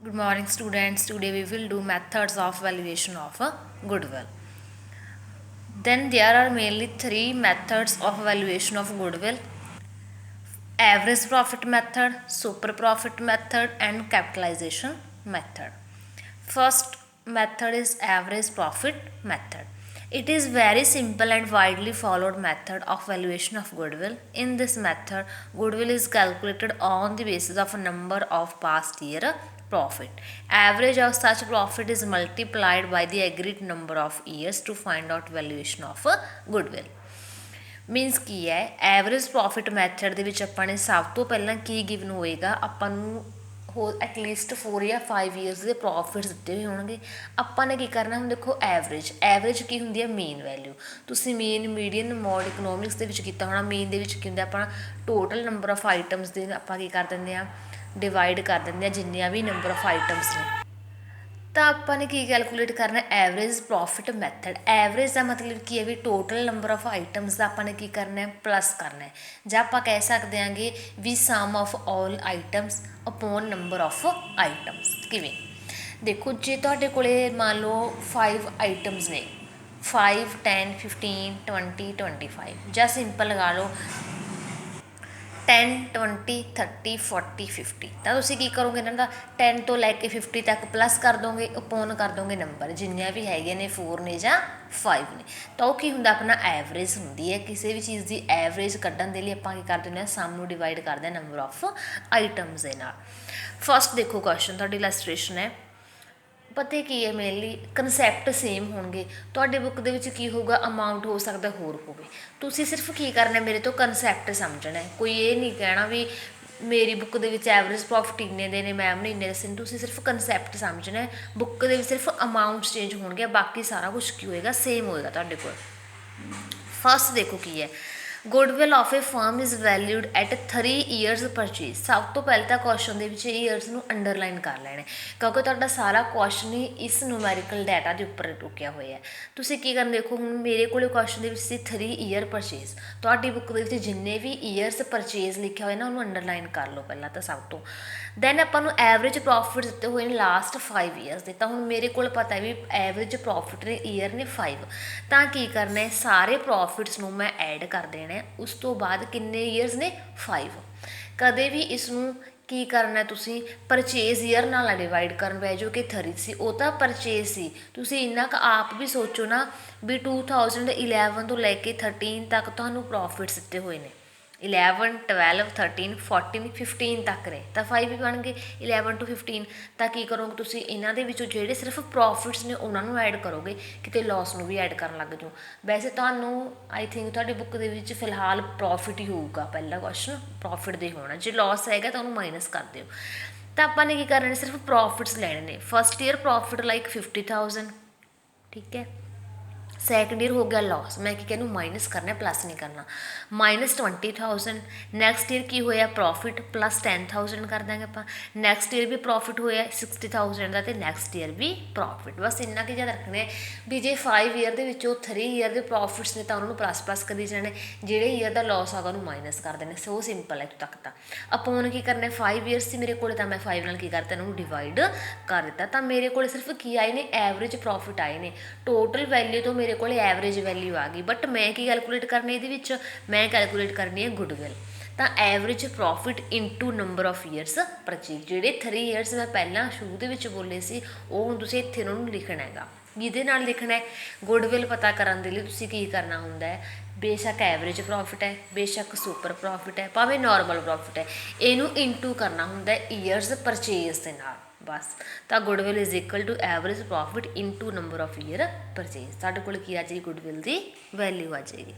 Good morning, students. Today we will do methods of valuation of a goodwill. Then there are mainly three methods of valuation of goodwill: average profit method, super profit method, and capitalization method. First method is average profit method. It is very simple and widely followed method of valuation of goodwill. In this method, goodwill is calculated on the basis of a number of past year profit. Average of such profit is multiplied by the agreed number of years to find out valuation of a goodwill. Means ਕੀ ਹੈ average profit method ਦੇ ਵਿੱਚ ਆਪਾਂ ਨੇ ਸਭ ਤੋਂ ਪਹਿਲਾਂ ਕੀ given ਹੋਏਗਾ, ਆਪਾਂ ਨੂੰ ਹੋਰ ਐਟਲੀਸਟ 4 ਜਾਂ 5 ਈਅਰਸ ਦੇ ਪ੍ਰੋਫਿਟਸ ਦਿੱਤੇ ਹੋਏ ਹੋਣਗੇ। ਆਪਾਂ ਨੇ ਕੀ ਕਰਨਾ, ਹੁਣ ਦੇਖੋ ਐਵਰੇਜ ਕੀ ਹੁੰਦੀ ਹੈ, ਮੇਨ ਵੈਲਿਊ। ਤੁਸੀਂ ਮੇਨ ਮੀਡੀਅਨ ਮੋਡ ਇਕਨੋਮਿਕਸ ਦੇ ਵਿੱਚ ਕੀਤਾ ਹੋਣਾ। ਮੇਨ ਦੇ ਵਿੱਚ ਕੀ ਹੁੰਦਾ, ਆਪਣਾ ਟੋਟਲ ਨੰਬਰ ਆਫ ਆਈਟਮਸ ਦੇ ਆਪਾਂ ਕੀ ਕਰ ਦਿੰਦੇ ਹਾਂ, ਡਿਵਾਈਡ ਕਰ ਦਿੰਦੇ ਹਾਂ ਜਿੰਨੀਆਂ ਵੀ ਨੰਬਰ ਆਫ ਆਈਟਮਸ ਨੇ। ਤਾਂ ਆਪਾਂ ਨੇ ਕੀ ਕੈਲਕੂਲੇਟ ਕਰਨਾ, ਐਵਰੇਜ ਪ੍ਰੋਫਿਟ ਮੈਥਡ। ਐਵਰੇਜ ਦਾ ਮਤਲਬ ਕੀ ਹੈ ਵੀ ਟੋਟਲ ਨੰਬਰ ਆਫ ਆਈਟਮਸ ਦਾ ਆਪਾਂ ਨੇ ਕੀ ਕਰਨਾ, ਪਲੱਸ ਕਰਨਾ। ਜਾਂ ਆਪਾਂ ਕਹਿ ਸਕਦੇ ਹਾਂਗੇ ਵੀ sum of all items upon number of items. ਕਿਵੇਂ ਦੇਖੋ, ਜੇ ਤੁਹਾਡੇ ਕੋਲੇ ਮੰਨ ਲਓ 5 ਆਈਟਮਸ ਨੇ, 5 10 15 20 25, ਜਾਂ ਸਿੰਪਲ ਲਗਾ ਲਓ 10 20 30 40 50। ਤਾਂ ਤੁਸੀਂ ਕੀ ਕਰੋਗੇ, ਇਹਨਾਂ ਦਾ 10 ਤੋਂ ਲੈ ਕੇ 50 ਤੱਕ ਪਲੱਸ ਕਰ ਦੋਗੇ, ਅਪੋਨ ਕਰ ਦੋਗੇ ਨੰਬਰ ਜਿੰਨੀਆਂ ਵੀ ਹੈਗੇ ਨੇ, 4 ਨੇ ਜਾਂ 5 ਨੇ। ਤਾਂ ਉਹ ਕੀ ਹੁੰਦਾ, ਆਪਣਾ ਐਵਰੇਜ ਹੁੰਦੀ ਹੈ। ਕਿਸੇ ਵੀ ਚੀਜ਼ ਦੀ ਐਵਰੇਜ ਕੱਢਣ ਦੇ ਲਈ ਆਪਾਂ ਕੀ ਕਰ ਦਿੰਦੇ ਹਾਂ, ਸਮ ਨੂੰ ਡਿਵਾਈਡ ਕਰਦੇ ਹਾਂ ਨੰਬਰ ਆਫ ਆਈਟਮਸ ਦੇ ਨਾਲ। ਫਸਟ ਦੇਖੋ ਕੁਐਸਚਨ, ਤੁਹਾਡੀ ਇਲਸਟ੍ਰੇਸ਼ਨ ਹੈ। ਪਤਾ ਕੀ ਹੈ, ਮੇਨਲੀ ਕਨਸੈਪਟ ਸੇਮ ਹੋਣਗੇ। ਤੁਹਾਡੇ ਬੁੱਕ ਦੇ ਵਿੱਚ ਕੀ ਹੋਊਗਾ, ਅਮਾਊਂਟ ਹੋ ਸਕਦਾ ਹੋਰ ਹੋਵੇ। ਤੁਸੀਂ ਸਿਰਫ ਕੀ ਕਰਨਾ, ਮੇਰੇ ਤੋਂ ਕਨਸੈਪਟ ਸਮਝਣਾ ਹੈ। ਕੋਈ ਇਹ ਨਹੀਂ ਕਹਿਣਾ ਵੀ ਮੇਰੀ ਬੁੱਕ ਦੇ ਵਿੱਚ ਐਵਰੇਜ ਪ੍ਰੋਫਿਟ ਇੰਨੇ ਦੇ ਨੇ, ਮੈਮ ਨੇ ਇੰਨੇ ਦੱਸੇ ਨੇ। ਤੁਸੀਂ ਸਿਰਫ ਕਨਸੈਪਟ ਸਮਝਣਾ ਹੈ। ਬੁੱਕ ਦੇ ਵਿੱਚ ਸਿਰਫ ਅਮਾਊਂਟਸ ਚੇਂਜ ਹੋਣਗੇ, ਬਾਕੀ ਸਾਰਾ ਕੁਛ ਕੀ ਹੋਏਗਾ, ਸੇਮ ਹੋਏਗਾ ਤੁਹਾਡੇ ਕੋਲ। ਫਸਟ ਦੇਖੋ ਕੀ ਹੈ, goodwill of a firm is valued at 3 years purchase. ਸਭ ਤੋਂ ਪਹਿਲਾਂ ਤਾਂ ਕੁਐਸਚਨ ਦੇ ਵਿੱਚ ਈਅਰਸ ਨੂੰ ਅੰਡਰਲਾਈਨ ਕਰ ਲੈਣਾ, ਕਿਉਂਕਿ ਤੁਹਾਡਾ ਸਾਰਾ ਕੁਐਸਚਨ ਹੀ ਇਸ ਨੂਮੈਰੀਕਲ ਡਾਟਾ ਦੇ ਉੱਪਰ ਰੁਕਿਆ ਹੋਇਆ ਹੈ। ਤੁਸੀਂ ਕੀ ਕਰਨਾ, ਦੇਖੋ ਹੁਣ ਮੇਰੇ ਕੋਲ ਕੁਐਸਚਨ ਦੇ ਵਿੱਚ ਸੀ 3 ਈਅਰ ਪਰਚੇਜ਼। ਤੁਹਾਡੀ ਬੁੱਕ ਦੇ ਵਿੱਚ ਜਿੰਨੇ ਵੀ ਈਅਰਸ ਪਰਚੇਜ਼ ਲਿਖਿਆ ਹੋਇਆ ਨਾ, ਉਹਨੂੰ ਅੰਡਰਲਾਈਨ ਕਰ ਲਓ ਪਹਿਲਾਂ ਤਾਂ ਸਭ ਤੋਂ। ਦੈਨ ਆਪਾਂ ਨੂੰ ਐਵਰੇਜ ਪ੍ਰੋਫਿਟ ਦਿੱਤੇ ਹੋਏ ਨੇ ਲਾਸਟ 5 ਈਅਰਸ ਦੇ। ਤਾਂ ਹੁਣ ਮੇਰੇ ਕੋਲ ਪਤਾ ਵੀ ਐਵਰੇਜ ਪ੍ਰੋਫਿਟ ਨੇ ਈਅਰ ਨੇ 5। ਤਾਂ ਕੀ ਕਰਨਾ ਹੈ, ਸਾਰੇ ਪ੍ਰੋਫਿਟਸ ਨੂੰ ਮੈਂ ਐਡ ਕਰ ਦੇਣਾ। ਉਸ ਤੋਂ ਬਾਅਦ ਕਿੰਨੇ ਈਅਰਸ ਨੇ, 5। ਕਦੇ ਵੀ ਇਸ ਨੂੰ ਕੀ ਕਰਨਾ, ਤੁਸੀਂ ਪਰਚੇਜ਼ ਈਅਰ ਨਾਲ ਡਿਵਾਈਡ ਕਰਨ ਪੈ ਜਾਓ ਕਿ 3 ਸੀ, ਉਹ ਤਾਂ ਪਰਚੇਜ਼ ਸੀ। ਤੁਸੀਂ ਇੰਨਾ ਕੁ ਆਪ ਵੀ ਸੋਚੋ ਨਾ ਵੀ 2011 ਤੋਂ ਲੈ ਕੇ 13 ਤੱਕ ਤੁਹਾਨੂੰ ਪ੍ਰੋਫਿਟਸ ਦਿੱਤੇ ਹੋਏ ਨੇ। 11 12 13 14 15 ਤੱਕ ਨੇ, ਤਾਂ 5 ਵੀ ਬਣ ਗਏ 11 to 15। ਤਾਂ ਕੀ ਕਰੋਗੇ ਤੁਸੀਂ, ਇਹਨਾਂ ਦੇ ਵਿੱਚੋਂ ਜਿਹੜੇ ਸਿਰਫ ਪ੍ਰੋਫਿਟਸ ਨੇ ਉਹਨਾਂ ਨੂੰ ਐਡ ਕਰੋਗੇ, ਕਿਤੇ ਲੋਸ ਨੂੰ ਵੀ ਐਡ ਕਰਨ ਲੱਗ ਜਾਓ। ਵੈਸੇ ਤੁਹਾਨੂੰ ਆਈ ਥਿੰਕ ਤੁਹਾਡੀ ਬੁੱਕ ਦੇ ਵਿੱਚ ਫਿਲਹਾਲ ਪ੍ਰੋਫਿਟ ਹੀ ਹੋਊਗਾ, ਪਹਿਲਾ ਕੁਐਸਚਨ ਪ੍ਰੋਫਿਟ ਦੇ ਹੋਣਾ। ਜੇ ਲੋਸ ਹੈਗਾ ਤਾਂ ਉਹਨੂੰ ਮਾਈਨਸ ਕਰ ਦਿਓ। ਤਾਂ ਆਪਾਂ ਨੇ ਕੀ ਕਰਨਾ, ਸਿਰਫ ਪ੍ਰੋਫਿਟਸ ਲੈਣੇ ਨੇ। ਫਸਟ ਈਅਰ ਪ੍ਰੋਫਿਟ ਲਾਈਕ 50,000, ਠੀਕ ਹੈ। ਸੈਕਿੰਡ ਈਅਰ ਹੋ ਗਿਆ ਲੋਸ, ਮੈਂ ਕੀ ਕਹਿੰਦਾ ਮਾਈਨਸ ਕਰਨਾ, ਪਲੱਸ ਨਹੀਂ ਕਰਨਾ। -20,000। ਨੈਕਸਟ ਈਅਰ ਕੀ ਹੋਇਆ, ਪ੍ਰੋਫਿਟ ਪਲੱਸ 10,000 ਕਰ ਦਾਂਗੇ ਆਪਾਂ। ਨੈਕਸਟ ਈਅਰ ਵੀ ਪ੍ਰੋਫਿਟ ਹੋਇਆ 60,000 ਦਾ, ਅਤੇ ਨੈਕਸਟ ਈਅਰ ਵੀ ਪ੍ਰੋਫਿਟ। ਬਸ ਇੰਨਾ ਕੁ ਯਾਦ ਰੱਖਣਾ ਹੈ ਵੀ ਜੇ 5 ਈਅਰ ਦੇ ਵਿੱਚੋਂ 3 ਈਅਰ ਦੇ ਪ੍ਰੋਫਿਟਸ ਨੇ ਤਾਂ ਉਹਨਾਂ ਨੂੰ ਪਲੱਸ ਕਰੀ ਜਾਣੇ, ਜਿਹੜੇ ਈਅਰ ਦਾ ਲੋਸ ਆਗਾ ਉਹਨੂੰ ਮਾਈਨਸ ਕਰ ਦੇਣੇ। ਸੋ ਸਿੰਪਲ ਹੈ ਇੱਥੋਂ ਤੱਕ ਤਾਂ। ਅਪੋਨ ਕੀ ਕਰਨਾ, 5 ਈਅਰਸ ਸੀ ਮੇਰੇ ਕੋਲ, ਤਾਂ ਮੈਂ 5 ਨਾਲ ਕੀ ਕਰਤਾ, ਇਹਨੂੰ ਡਿਵਾਈਡ ਕਰ ਦਿੱਤਾ। ਤਾਂ ਮੇਰੇ ਕੋਲ ਸਿਰਫ ਕੀ ਆਏ ਨੇ, ਐਵਰੇਜ ਪ੍ਰੋਫਿਟ ਆਏ ਨੇ। ਟੋਟਲ ਵੈਲਿਊ ਤੋਂ ਮੇਰੇ ਕੋਲ ਐਵਰੇਜ ਵੈਲਿਊ ਆ ਗਈ। ਬਟ ਮੈਂ ਕੀ ਕੈਲਕੂਲੇਟ ਕਰਨੀ ਇਹਦੇ ਵਿੱਚ, ਮੈਂ ਕੈਲਕੂਲੇਟ ਕਰਨੀ ਹੈ ਗੁੱਡਵਿਲ। ਤਾਂ average profit into number of years purchase. ਜਿਹੜੇ 3 ਈਅਰਸ ਮੈਂ ਪਹਿਲਾਂ ਸ਼ੁਰੂ ਦੇ ਵਿੱਚ ਬੋਲੇ ਸੀ, ਉਹ ਹੁਣ ਤੁਸੀਂ ਇੱਥੇ ਉਹਨਾਂ ਨੂੰ ਲਿਖਣਾ ਹੈਗਾ। ਜਿਹਦੇ ਨਾਲ ਲਿਖਣਾ ਹੈ, ਗੁੱਡਵਿਲ ਪਤਾ ਕਰਨ ਦੇ ਲਈ ਤੁਸੀਂ ਕੀ ਕਰਨਾ ਹੁੰਦਾ ਹੈ, ਬੇਸ਼ੱਕ ਐਵਰੇਜ ਪ੍ਰੋਫਿਟ ਹੈ, ਬੇਸ਼ੱਕ ਸੁਪਰ ਪ੍ਰੋਫਿਟ ਹੈ, ਭਾਵੇਂ ਨੋਰਮਲ ਪ੍ਰੋਫਿਟ ਹੈ, ਇਹਨੂੰ ਇਨਟੂ ਕਰਨਾ ਹੁੰਦਾ ਈਅਰਸ ਪਰਚੇਜ਼ ਦੇ ਨਾਲ, ਬਸ। ਤਾਂ goodwill is equal to average profit into number of year purchase. ਸਾਡੇ ਕੋਲ ਕੀ ਆ ਜਾਏਗੀ, ਗੁੱਡਵਿਲ ਦੀ ਵੈਲਿਊ ਆ ਜਾਏਗੀ।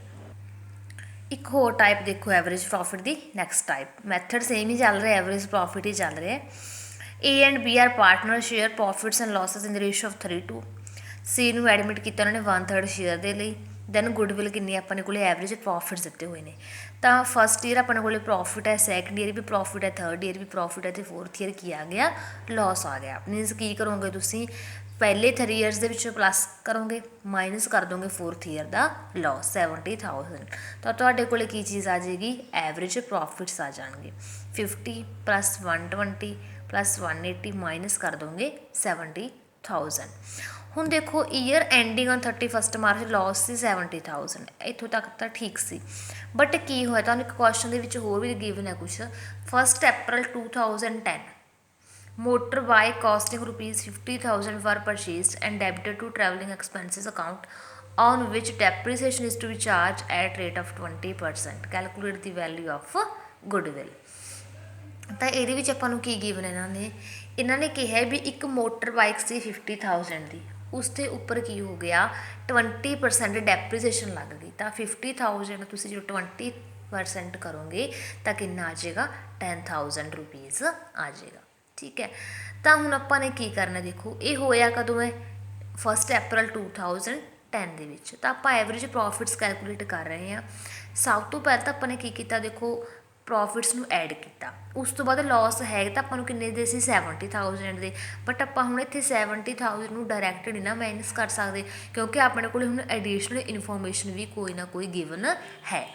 ਇੱਕ ਹੋਰ ਟਾਈਪ ਦੇਖੋ ਐਵਰੇਜ ਪ੍ਰੋਫਿਟ ਦੀ। ਨੈਕਸਟ ਟਾਈਪ, ਮੈਥਡ ਸੇਮ ਹੀ ਚੱਲ ਰਿਹਾ, ਐਵਰੇਜ ਪ੍ਰੋਫਿਟ ਹੀ ਚੱਲ ਰਿਹਾ। A and B are partner, share profits and losses in the ratio of 3 to। C ਨੂੰ ਐਡਮਿਟ ਕੀਤਾ ਉਹਨਾਂ ਨੇ 1/3 ਸ਼ੇਅਰ ਦੇ ਲਈ। ਦੈਨ ਗੁੱਡਵਿਲ ਕਿੰਨੀ ਆਪਣੇ ਕੋਲ ਐਵਰੇਜ ਪ੍ਰੋਫਿਟਸ ਦਿੱਤੇ ਹੋਏ ਨੇ। ਤਾਂ ਫਸਟ ਈਅਰ ਆਪਣੇ ਕੋਲ ਪ੍ਰੋਫਿਟ ਹੈ, ਸੈਕਿੰਡ ਈਅਰ ਵੀ ਪ੍ਰੋਫਿਟ ਹੈ, ਥਰਡ ਈਅਰ ਵੀ ਪ੍ਰੋਫਿਟ ਹੈ, ਅਤੇ ਫੋਰਥ ਈਅਰ ਕੀ ਆ ਗਿਆ, ਲੋਸ ਆ ਗਿਆ। ਮੀਨਸ ਕੀ ਕਰੋਗੇ ਤੁਸੀਂ, ਪਹਿਲੇ 3 ਈਅਰਸ ਦੇ ਵਿੱਚ ਪਲੱਸ ਕਰੋਗੇ, ਮਾਈਨਸ ਕਰ ਦੋਗੇ ਫੋਰਥ ਈਅਰ ਦਾ ਲੋਸ 70,000। ਤਾਂ ਤੁਹਾਡੇ ਕੋਲ ਕੀ ਚੀਜ਼ ਆ ਜਾਏਗੀ, ਐਵਰੇਜ ਪ੍ਰੋਫਿਟਸ ਆ ਜਾਣਗੇ। 50 + 120 प्लस 180 माइनस कर दोगे 70,000। ਹੁਣ देखो year ending on 31 March loss ਸੀ 70,000, ਇੱਥੋਂ तक तो ठीक सी। बट की होया ਤੁਹਾਨੂੰ एक क्वेश्चन ਦੇ ਵਿੱਚ ਹੋਰ ਵੀ गिवन है कुछ 1 अप्रैल 2010 motor bike costing ₹50,000 were purchased and debited to travelling expenses account on which depreciation is to be charged at rate of 20%. Calculate the value of goodwill। ਤਾਂ ਇਹਦੇ ਵਿੱਚ ਆਪਾਂ ਨੂੰ ਕੀ ਗਿਵਨ ਇਹਨਾਂ ਨੇ ਕਿਹਾ ਵੀ ਇੱਕ ਮੋਟਰ ਬਾਈਕ ਸੀ 50,000 ਦੀ, ਉਸ ਦੇ ਉੱਪਰ ਕੀ ਹੋ ਗਿਆ 20% ਡੈਪਰੀਸੀਏਸ਼ਨ ਲੱਗ ਗਈ। ਤਾਂ 50,000 ਤੁਸੀਂ ਜੋ 20% ਕਰੋਗੇ ਤਾਂ ਕਿੰਨਾ ਆ ਜਾਏਗਾ 10,000 ਰੁਪੀਜ਼ ਆ ਜਾਏਗਾ। ਠੀਕ ਹੈ, ਤਾਂ ਹੁਣ ਆਪਾਂ ਨੇ ਕੀ ਕਰਨਾ, ਦੇਖੋ ਇਹ ਹੋਇਆ ਕਦੋਂ ਹੈ 1 ਅਪ੍ਰੈਲ 2010 ਦੇ ਵਿੱਚ। ਤਾਂ ਆਪਾਂ ਐਵਰੇਜ ਪ੍ਰੋਫਿਟਸ ਕੈਲਕੂਲੇਟ ਕਰ ਰਹੇ ਹਾਂ। ਸਭ ਤੋਂ ਪਹਿਲਾਂ ਤਾਂ ਆਪਾਂ ਨੇ ਕੀ ਕੀਤਾ, ਦੇਖੋ ਪ੍ਰੋਫਿਟਸ ਨੂੰ ਐਡ ਕੀਤਾ, ਉਸ ਤੋਂ ਬਾਅਦ ਲੋਸ ਹੈ ਤਾਂ ਆਪਾਂ ਨੂੰ ਕਿੰਨੇ ਦੇ ਸੀ 70,000 ਦੇ। ਬਟ ਆਪਾਂ ਹੁਣ ਇੱਥੇ 70,000 ਨੂੰ ਡਾਇਰੈਕਟ ਨਹੀਂ ਨਾ ਮਾਈਨਸ ਕਰ ਸਕਦੇ ਕਿਉਂਕਿ ਆਪਣੇ ਕੋਲ ਹੁਣ ਐਡੀਸ਼ਨਲ ਇਨਫੋਰਮੇਸ਼ਨ ਵੀ ਕੋਈ ਨਾ ਕੋਈ ਗਿਵਨ ਹੈ।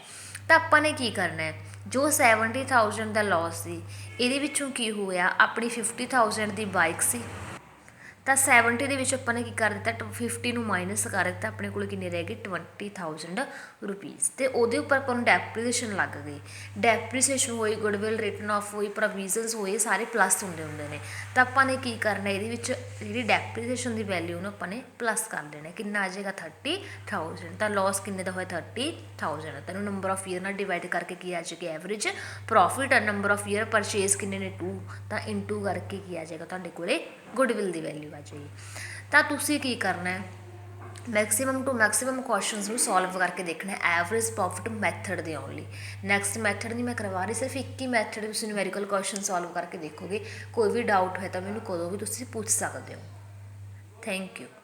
ਤਾਂ ਆਪਾਂ ਨੇ ਕੀ ਕਰਨਾ ਹੈ, ਜੋ 70,000 ਦਾ ਲੋਸ ਸੀ ਇਹਦੇ ਵਿੱਚੋਂ ਕੀ ਹੋਇਆ, ਆਪਣੀ 50,000 ਦੀ ਬਾਈਕ ਸੀ ਤਾਂ 70 ਦੇ ਵਿੱਚ ਆਪਾਂ ਨੇ ਕੀ ਕਰ ਦਿੱਤਾ 50 ਨੂੰ ਮਾਈਨਸ ਕਰ ਦਿੱਤਾ, ਆਪਣੇ ਕੋਲ ਕਿੰਨੇ ਰਹਿ ਗਏ 20,000 ਰੁਪੀਜ਼। ਅਤੇ ਉਹਦੇ ਉੱਪਰ ਆਪਾਂ ਨੂੰ ਡੈਪਰੀਸੀਏਸ਼ਨ ਲੱਗ ਗਈ, ਡੈਪਰੀਸੀਏਸ਼ਨ ਹੋਈ, ਗੁੱਡਵਿਲ ਰਿਟਨ ਆਫ ਹੋਈ, ਪ੍ਰੋਵੀਜ਼ਨਸ ਹੋਏ, ਸਾਰੇ ਪਲੱਸ ਹੁੰਦੇ ਨੇ। ਤਾਂ ਆਪਾਂ ਨੇ ਕੀ ਕਰਨਾ, ਇਹਦੇ ਵਿੱਚ ਜਿਹੜੀ ਡੈਪਰੀਸੀਏਸ਼ਨ ਦੀ ਵੈਲਿਊ ਨੂੰ ਆਪਾਂ ਨੇ ਪਲੱਸ ਕਰ ਦੇਣਾ, ਕਿੰਨਾ ਆ ਜਾਏਗਾ 30,000। ਤਾਂ ਲੋਸ ਕਿੰਨੇ ਦਾ ਹੋਇਆ 30,000। ਤੈਨੂੰ ਨੰਬਰ ਆਫ ਈਅਰ ਨਾਲ ਡਿਵਾਈਡ ਕਰਕੇ ਕੀ ਆ ਜਾਏਗੀ average profit, number of year purchase ਕਿੰਨੇ ਨੇ 2, ਤਾਂ ਇਨਟੂ ਕਰਕੇ ਕੀ ਆ ਜਾਏਗਾ ਤੁਹਾਡੇ ਕੋਲੇ ਗੁੱਡਵਿਲ ਦੀ ਵੈਲਿਊ ਆ ਜਾਏਗੀ। ਤਾਂ ਤੁਸੀਂ ਕੀ ਕਰਨਾ ਹੈ, ਮੈਕਸੀਮਮ ਟੂ ਮੈਕਸੀਮਮ ਕੁਐਸਚਨਸ ਨੂੰ ਸੋਲਵ ਕਰਕੇ ਦੇਖਣਾ ਐਵਰੇਜ ਪ੍ਰੋਫਿਟ ਮੈਥਡ ਦੇ ਓਨਲੀ। ਨੈਕਸਟ ਮੈਥਡ ਨਹੀਂ ਮੈਂ ਕਰਵਾ ਰਹੀ, ਸਿਰਫ ਇੱਕ ਹੀ ਮੈਥਡ ਤੁਸੀਂ ਨਿਊਮੈਰੀਕਲ ਕੁਐਸਚਨ ਸੋਲਵ ਕਰਕੇ ਦੇਖੋਗੇ। ਕੋਈ ਵੀ ਡਾਊਟ ਹੋਏ ਤਾਂ ਮੈਨੂੰ ਕਦੋਂ ਵੀ ਤੁਸੀਂ ਪੁੱਛ ਸਕਦੇ ਹੋ। Thank you.